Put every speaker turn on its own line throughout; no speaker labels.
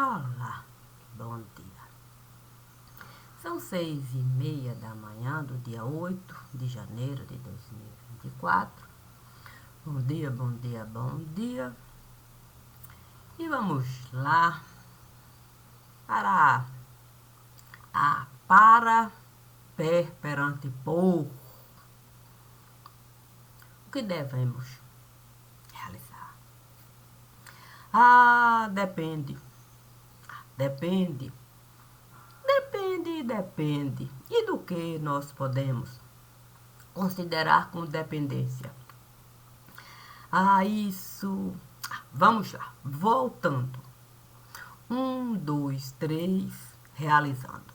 Olá, bom dia. São 6h30 da manhã do dia 8 de janeiro de 2024. Bom dia, bom dia, bom dia. E vamos lá para a pé perante pouco. O que devemos realizar? Depende. Depende. Depende. E do que nós podemos considerar como dependência? Isso. Vamos lá. Voltando. 1, 2, 3. Realizando.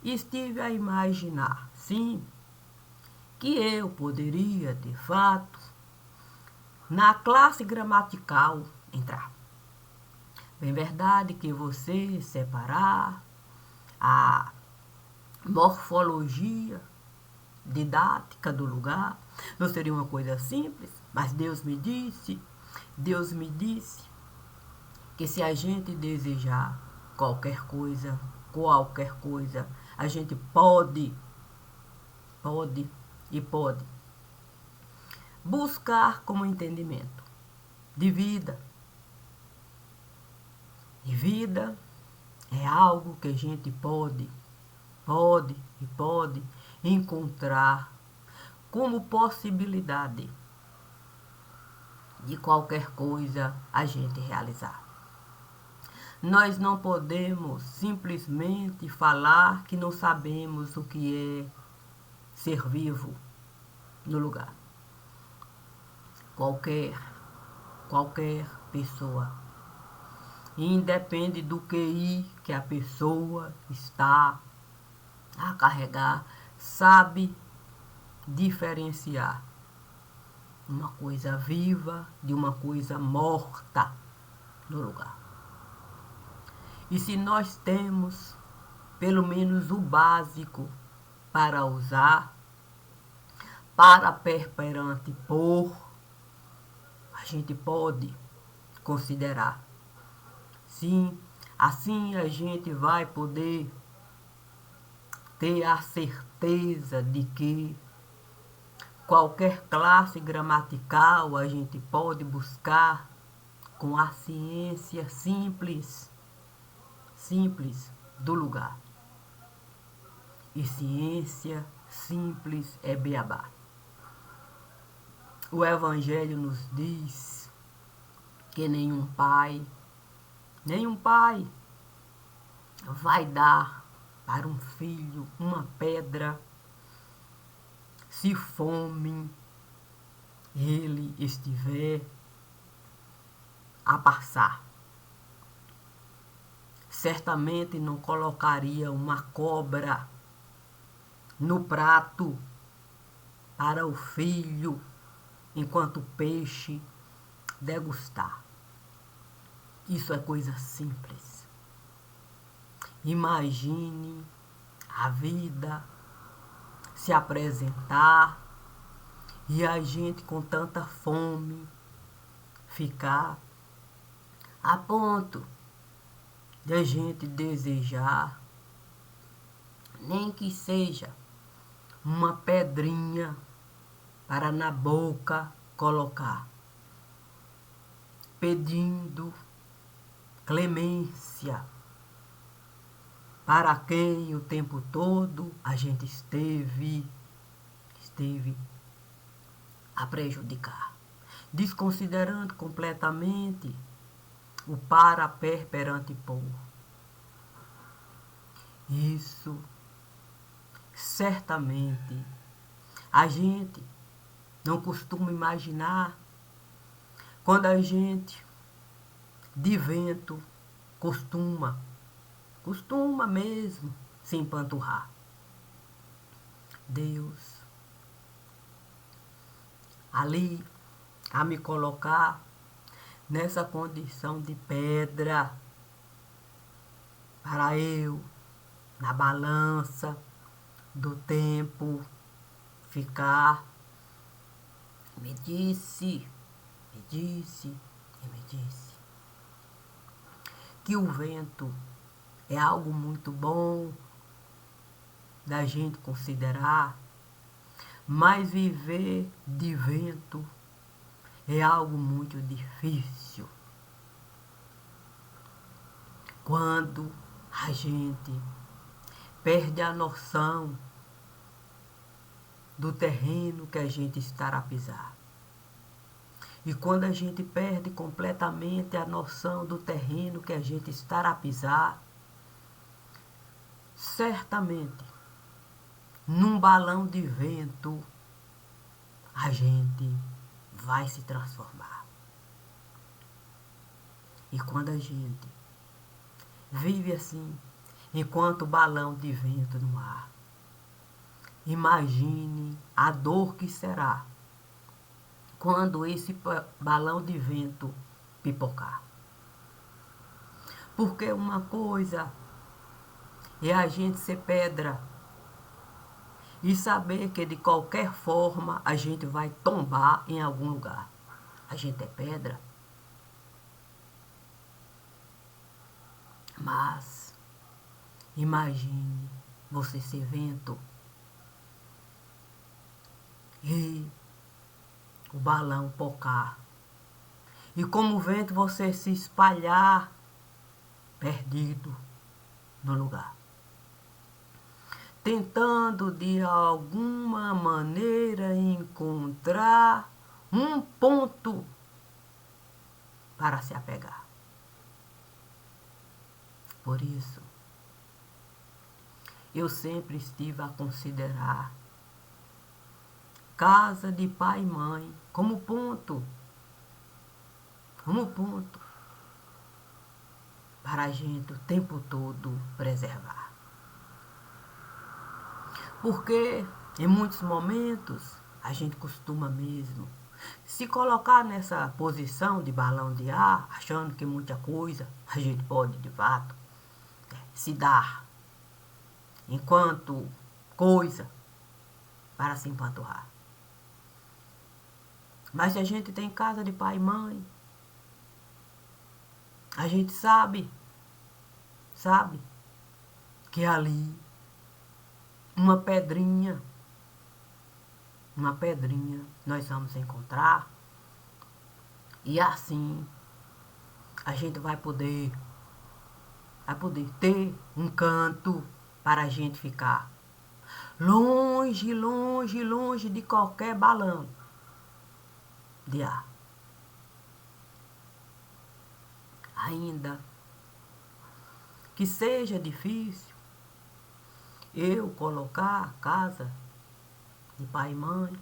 Estive a imaginar, sim, que eu poderia, de fato, na classe gramatical entrar. Bem verdade que você separar a morfologia didática do lugar não seria uma coisa simples, mas Deus me disse que se a gente desejar qualquer coisa, a gente pode buscar como entendimento de vida. E vida é algo que a gente pode encontrar como possibilidade de qualquer coisa a gente realizar. Nós não podemos simplesmente falar que não sabemos o que é ser vivo no lugar. Qualquer pessoa, independe do QI que a pessoa está a carregar, sabe diferenciar uma coisa viva de uma coisa morta no lugar. E se nós temos pelo menos o básico para usar, para perante por, a gente pode considerar. Sim, assim a gente vai poder ter a certeza de que qualquer classe gramatical a gente pode buscar com a ciência simples do lugar. E ciência simples é beabá. O Evangelho nos diz que nenhum pai vai dar para um filho uma pedra se fome ele estiver a passar. Certamente não colocaria uma cobra no prato para o filho enquanto o peixe degustar. Isso é coisa simples. Imagine a vida se apresentar e a gente com tanta fome ficar a ponto de a gente desejar, nem que seja uma pedrinha para na boca colocar, pedindo clemência para quem o tempo todo a gente esteve a prejudicar, desconsiderando completamente o pé perante povo. Isso certamente a gente não costuma imaginar quando a gente de vento costuma mesmo se empanturrar. Deus ali a me colocar nessa condição de pedra para eu, na balança do tempo, ficar, me disse e me disse que o vento é algo muito bom da gente considerar, mas viver de vento é algo muito difícil. Quando a gente perde a noção do terreno que a gente está a pisar. E quando a gente perde completamente a noção do terreno que a gente está a pisar, certamente, num balão de vento, a gente vai se transformar. E quando a gente vive assim, enquanto balão de vento no ar, imagine a dor que será quando esse balão de vento pipocar. Porque uma coisa é a gente ser pedra e saber que de qualquer forma a gente vai tombar em algum lugar. A gente é pedra. Mas imagine você ser vento e o balão pocar. E como o vento você se espalhar perdido no lugar. Tentando de alguma maneira encontrar um ponto para se apegar. Por isso, eu sempre estive a considerar casa de pai e mãe como ponto para a gente o tempo todo preservar. Porque em muitos momentos a gente costuma mesmo se colocar nessa posição de balão de ar, achando que muita coisa a gente pode de fato se dar enquanto coisa para se empanturrar. Mas se a gente tem casa de pai e mãe, a gente sabe que ali uma pedrinha nós vamos encontrar e assim a gente vai poder ter um canto para a gente ficar longe, longe, longe de qualquer balão de ar. Ainda que seja difícil eu colocar a casa de pai e mãe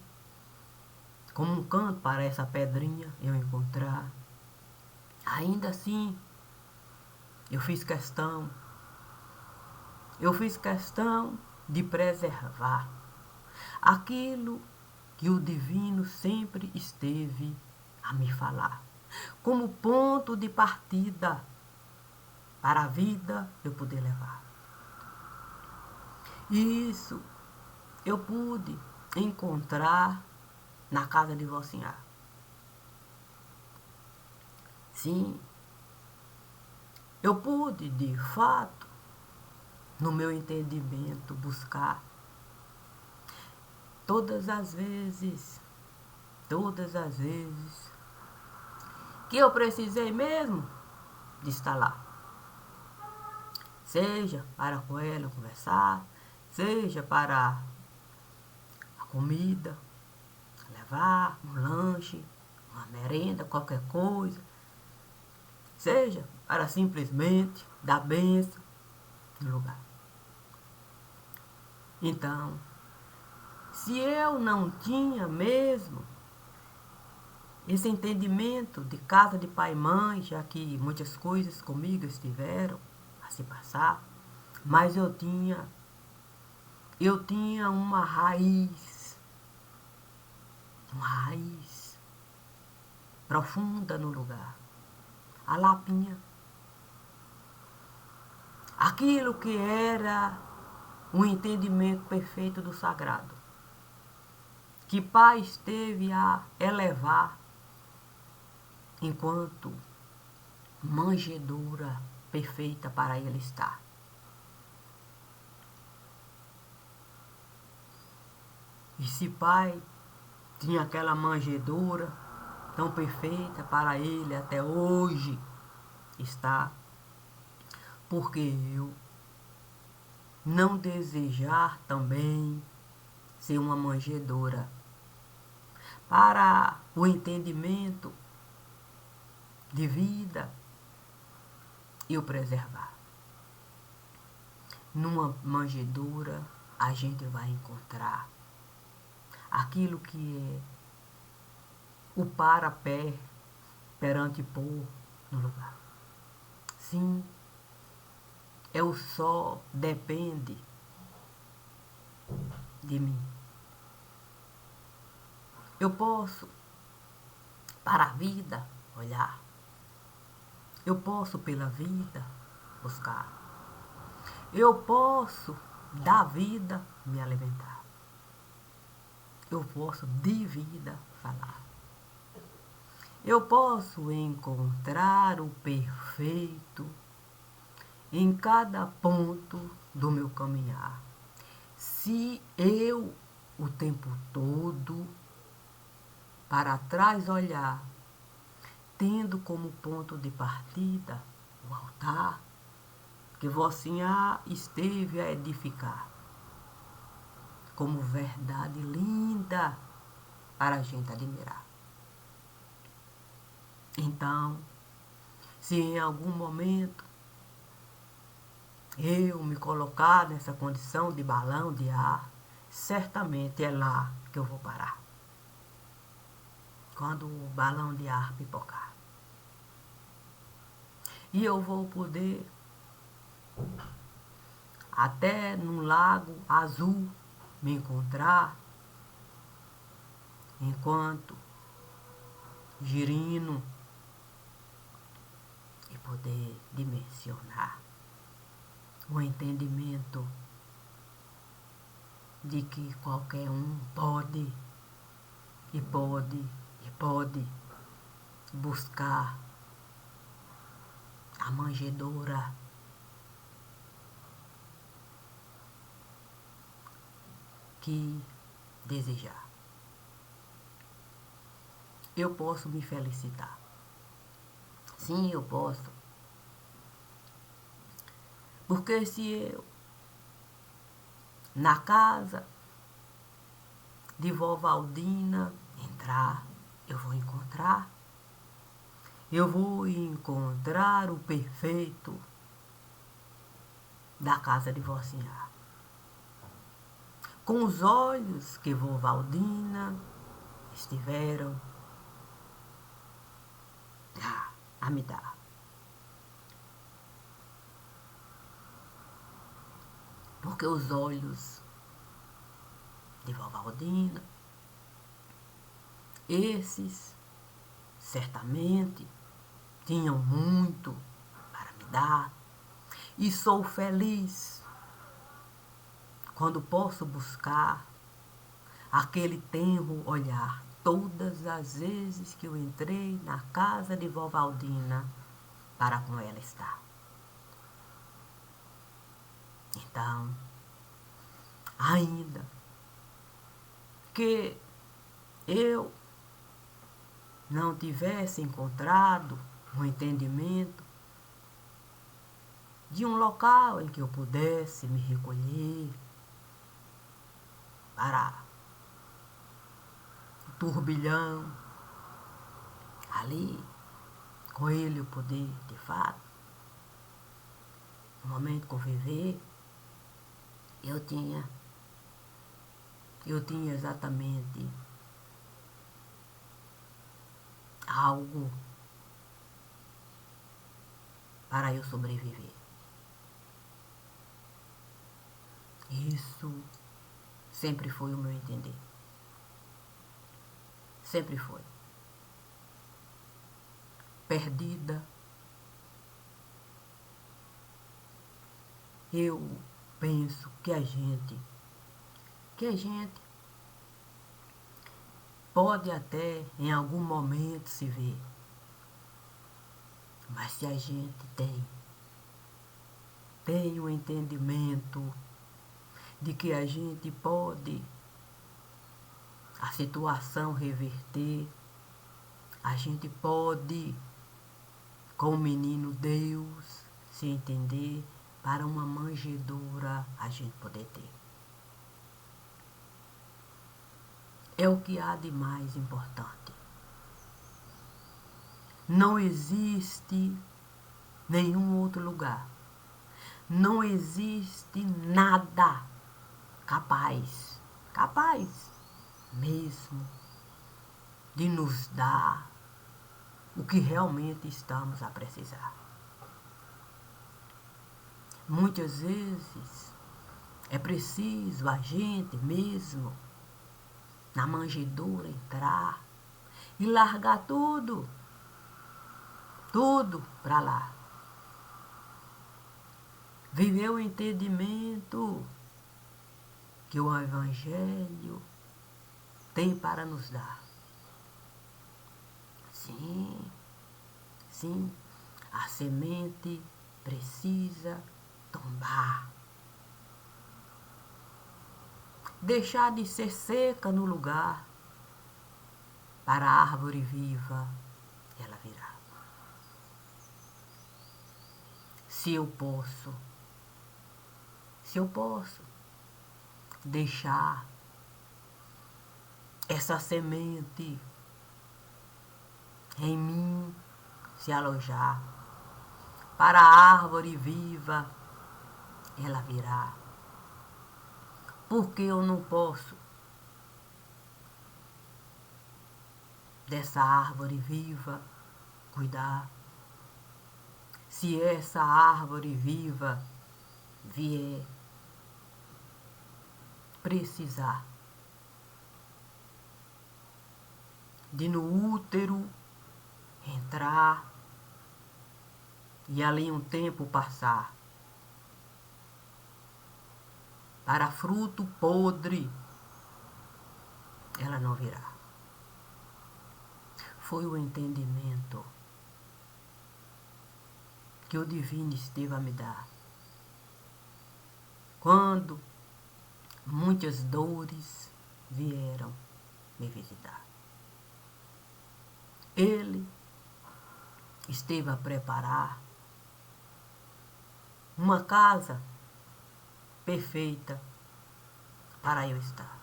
como um canto para essa pedrinha eu encontrar, ainda assim eu fiz questão de preservar aquilo que o divino sempre esteve a me falar, como ponto de partida para a vida eu poder levar. E isso eu pude encontrar na casa de Vocinha. Sim, eu pude, de fato, no meu entendimento, buscar todas as vezes que eu precisei mesmo de estar lá. Seja para com ela conversar, seja para a comida, levar um lanche, uma merenda, qualquer coisa, seja para simplesmente dar bênção no lugar. Então, se eu não tinha mesmo esse entendimento de casa de pai e mãe, já que muitas coisas comigo estiveram a se passar, mas eu tinha uma raiz profunda no lugar, a lapinha. Aquilo que era um entendimento perfeito do sagrado, que pai esteve a elevar enquanto manjedoura perfeita para ele estar. E se pai tinha aquela manjedoura tão perfeita para ele até hoje estar, porque eu não desejar também ser uma manjedoura para o entendimento de vida e o preservar. Numa manjedoura a gente vai encontrar aquilo que é o para-pé perante pôr no lugar. Sim, é o só depende de mim. Eu posso para a vida olhar. Eu posso pela vida buscar. Eu posso da vida me alimentar. Eu posso de vida falar. Eu posso encontrar o perfeito em cada ponto do meu caminhar. Se eu o tempo todo para trás olhar, tendo como ponto de partida o altar que Vocinha esteve a edificar, como verdade linda para a gente admirar. Então, se em algum momento eu me colocar nessa condição de balão de ar, certamente é lá que eu vou parar. Quando o balão de ar pipocar. E eu vou poder até num lago azul me encontrar enquanto girino e poder dimensionar o entendimento de que qualquer um pode buscar a manjedoura que desejar. Eu posso me felicitar. Sim, eu posso. Porque se eu, na casa de vó Valdina, entrar, eu vou encontrar o perfeito da casa de Vocinha. Com os olhos que vó Valdina estiveram a me dar. Porque os olhos de vó Valdina, esses certamente tinham muito para me dar. E sou feliz quando posso buscar aquele tenro olhar todas as vezes que eu entrei na casa de vó Valdina para com ela estar. Então, ainda que eu não tivesse encontrado um entendimento de um local em que eu pudesse me recolher para o turbilhão, ali, com ele eu poder, de fato, no momento conviver, eu tinha exatamente algo para eu sobreviver. Isso sempre foi o meu entender. Sempre foi. Perdida, eu penso que a gente pode até em algum momento se ver Mas se a gente tem o entendimento de que a gente pode a situação reverter, a gente pode, com o menino Deus, se entender para uma manjedoura a gente poder ter. É o que há de mais importante. Não existe nenhum outro lugar. Não existe nada capaz mesmo de nos dar o que realmente estamos a precisar. Muitas vezes é preciso a gente mesmo na manjedoura entrar e largar tudo para lá. Viver o entendimento que o Evangelho tem para nos dar. Sim, a semente precisa tombar. Deixar de ser seca no lugar para a árvore viva ela virá. Se eu posso deixar essa semente em mim se alojar, para a árvore viva ela virá. Porque eu não posso dessa árvore viva cuidar? Se essa árvore viva vier precisar de no útero entrar e ali um tempo passar para fruto podre, ela não virá. Foi o entendimento que o Divino esteve a me dar quando muitas dores vieram me visitar. Ele esteve a preparar uma casa perfeita para eu estar.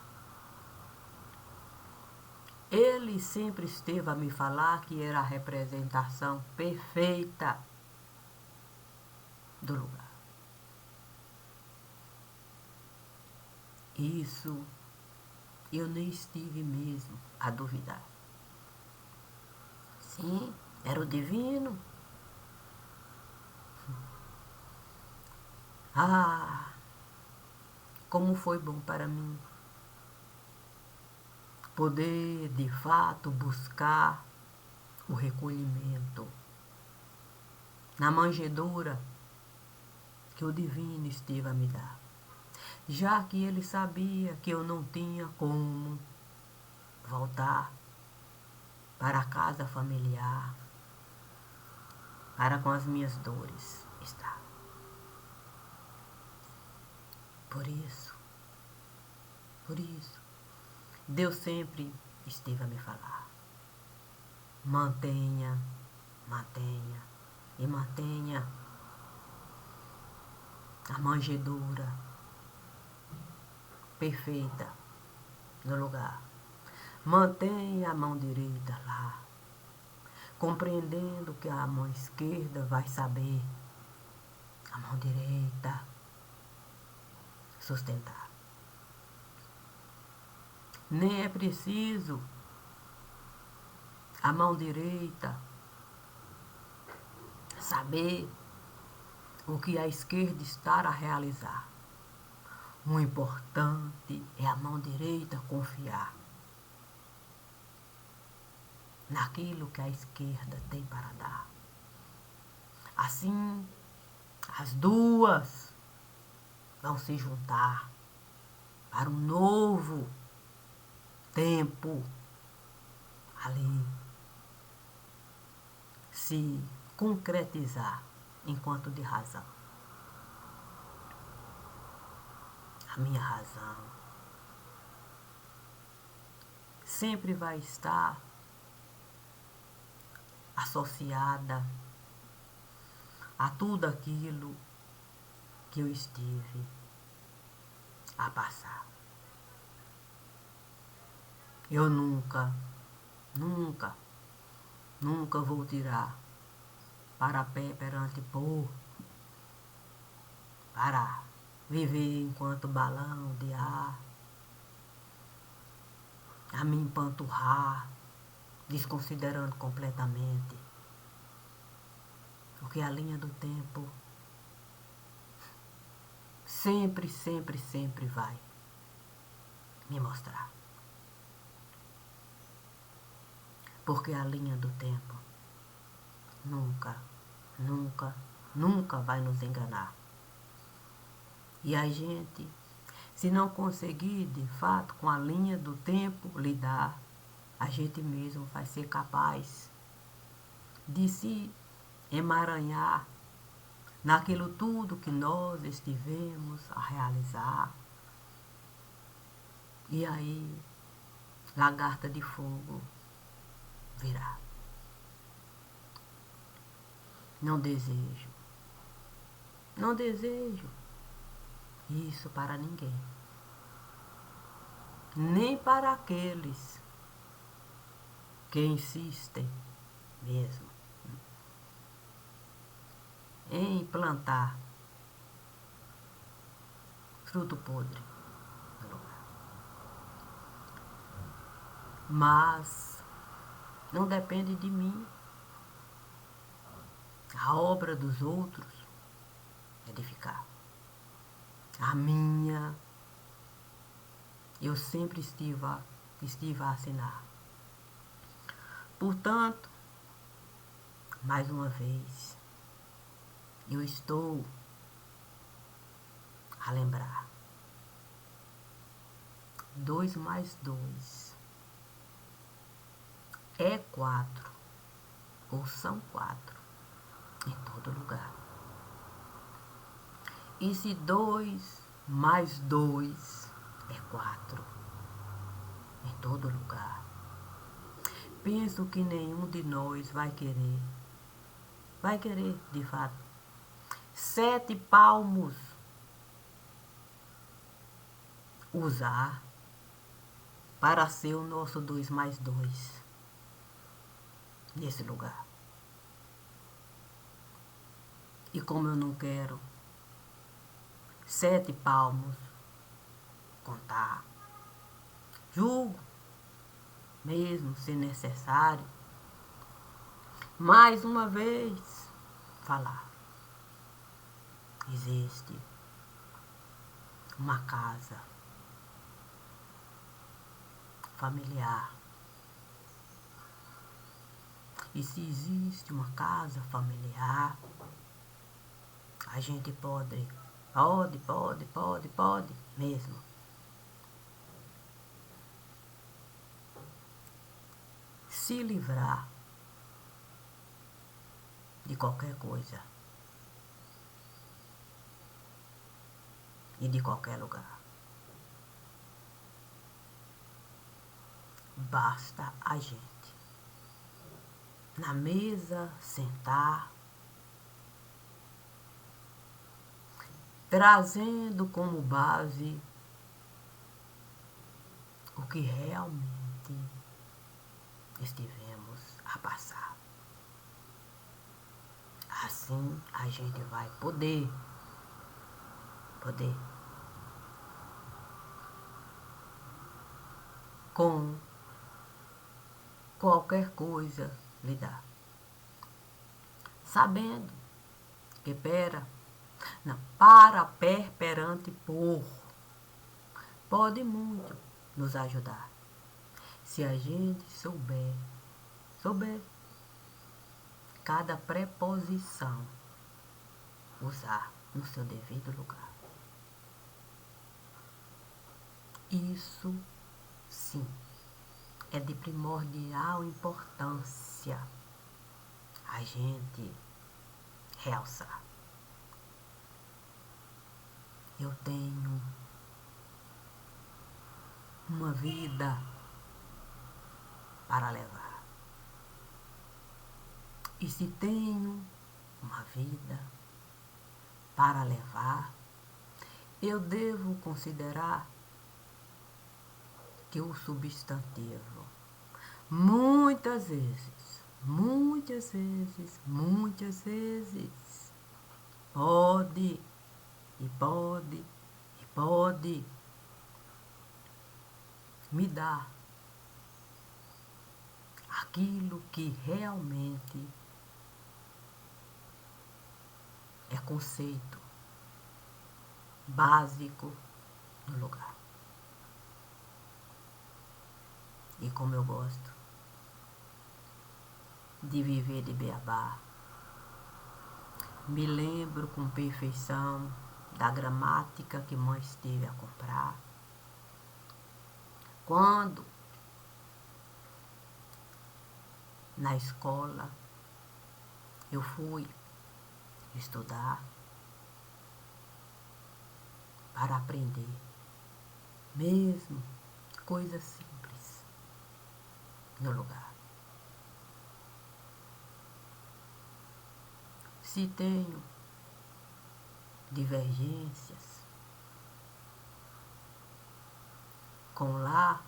Ele sempre esteve a me falar que era a representação perfeita do lugar. Isso eu nem estive mesmo a duvidar. Sim, era o divino. Ah, como foi bom para mim poder de fato buscar o recolhimento na manjedoura que o divino esteve a me dar, já que ele sabia que eu não tinha como voltar para a casa familiar, para com as minhas dores estar. Por isso, Deus sempre esteve a me falar: mantenha a manjedoura perfeita no lugar. Mantenha a mão direita lá, compreendendo que a mão esquerda vai saber a mão direita sustentar. Nem é preciso a mão direita saber o que a esquerda está a realizar. O importante é a mão direita confiar naquilo que a esquerda tem para dar. Assim, as duas vão se juntar para um novo tempo ali, se concretizar enquanto de razão. A minha razão sempre vai estar associada a tudo aquilo que eu estive a passar. Eu nunca vou tirar para pé perante povo para viver enquanto balão de ar, a me empanturrar, desconsiderando completamente o que a linha do tempo sempre vai me mostrar. Porque a linha do tempo nunca vai nos enganar. E a gente, se não conseguir de fato com a linha do tempo lidar, a gente mesmo vai ser capaz de se emaranhar naquilo tudo que nós estivemos a realizar. E aí, lagarta de fogo virá. Não desejo isso para ninguém. Nem para aqueles que insistem mesmo em plantar fruto podre no lugar. Mas não depende de mim. A obra dos outros edificar. A minha, eu sempre estive a assinar. Portanto, mais uma vez, eu estou a lembrar. 2 mais 2 é 4, ou são 4, em todo lugar. E se 2 mais 2 é 4, em todo lugar, penso que nenhum de nós vai querer de fato, 7 palmos usar para ser o nosso 2 mais 2 nesse lugar. E como eu não quero 7 palmos contar, julgo mesmo se necessário mais uma vez falar. Existe uma casa familiar. E se existe uma casa familiar, a gente pode mesmo se livrar de qualquer coisa e de qualquer lugar. Basta a gente na mesa sentar, trazendo como base o que realmente estivemos a passar. Assim a gente vai poder com qualquer coisa lidar. Sabendo que para pé perante por pode muito nos ajudar. Se a gente souber cada preposição usar no seu devido lugar. Isso sim é de primordial importância a gente realçar. Eu tenho uma vida para levar. E se tenho uma vida para levar, eu devo considerar que o substantivo muitas vezes pode me dar aquilo que realmente é conceito básico no lugar. E como eu gosto de viver de beabá, me lembro com perfeição da gramática que mãe esteve a comprar. Quando na escola eu fui estudar para aprender, mesmo coisas simples no lugar. Se tenho divergências com lá,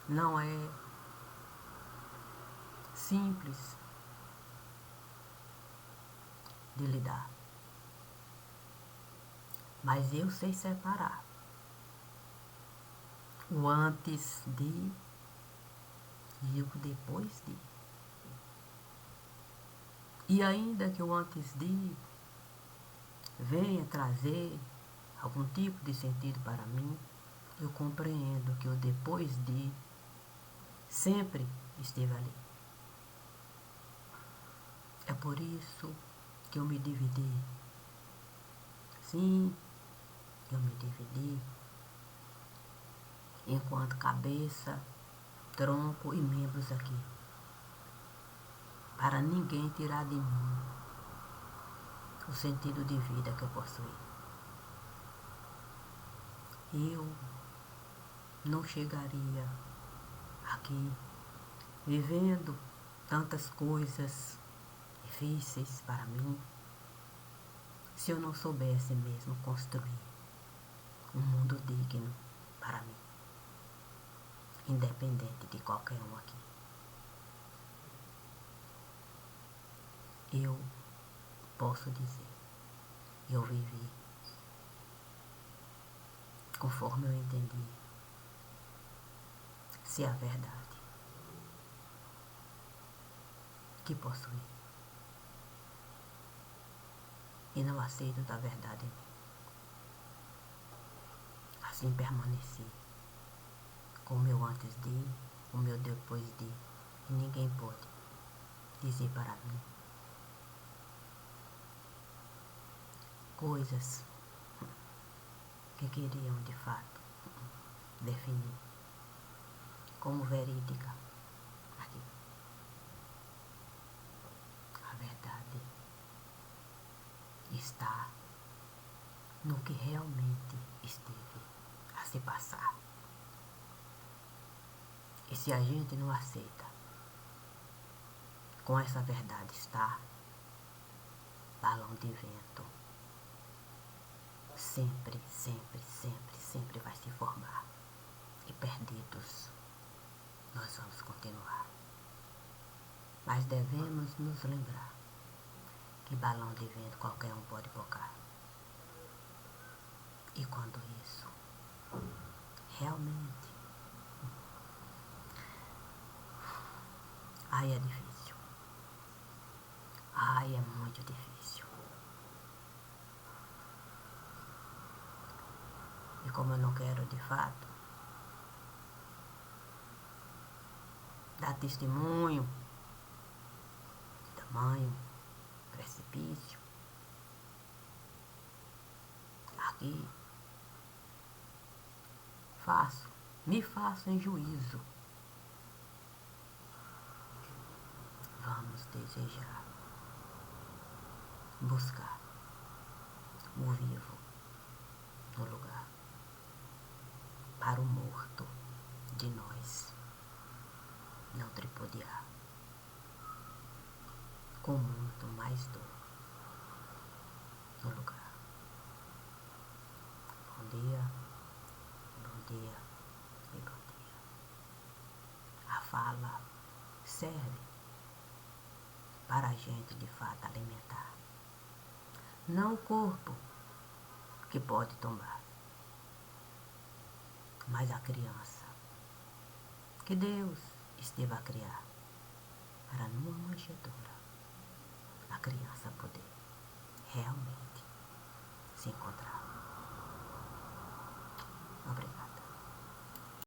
não é simples de lidar. Mas eu sei separar o antes de e o depois de. E ainda que o antes de venha trazer algum tipo de sentido para mim, eu compreendo que o depois de sempre esteve ali. É por isso que eu me dividi. Sim, eu me dividi enquanto cabeça, tronco e membros aqui, para ninguém tirar de mim o sentido de vida que eu possuí. Eu não chegaria aqui vivendo tantas coisas difíceis para mim se eu não soubesse mesmo construir um mundo digno para mim, independente de qualquer um aqui. Eu posso dizer, eu vivi conforme eu entendi se é a verdade que possuí e não aceito da verdade em mim. Assim permaneci com o meu antes de, o meu depois de, e ninguém pode dizer para mim coisas que queriam de fato definir como verídica aqui. A verdade está no que realmente esteve a se passar. E se a gente não aceita com essa verdade estar, balão de vento sempre vai se formar. E perdidos nós vamos continuar. Mas devemos nos lembrar que balão de vento qualquer um pode bocar. E quando isso realmente, aí é difícil. Ai, é muito difícil. E como eu não quero de fato dar testemunho de tamanho precipício, aqui me faço em juízo. Vamos desejar buscar o vivo no lugar, para o morto de nós não tripudiar, com muito mais dor no lugar. Bom dia, bom dia e bom dia. A fala serve para a gente de fato alimentar, não o corpo que pode tombar, mas a criança que Deus esteve a criar para numa manjedoura a criança poder realmente se encontrar. Obrigada.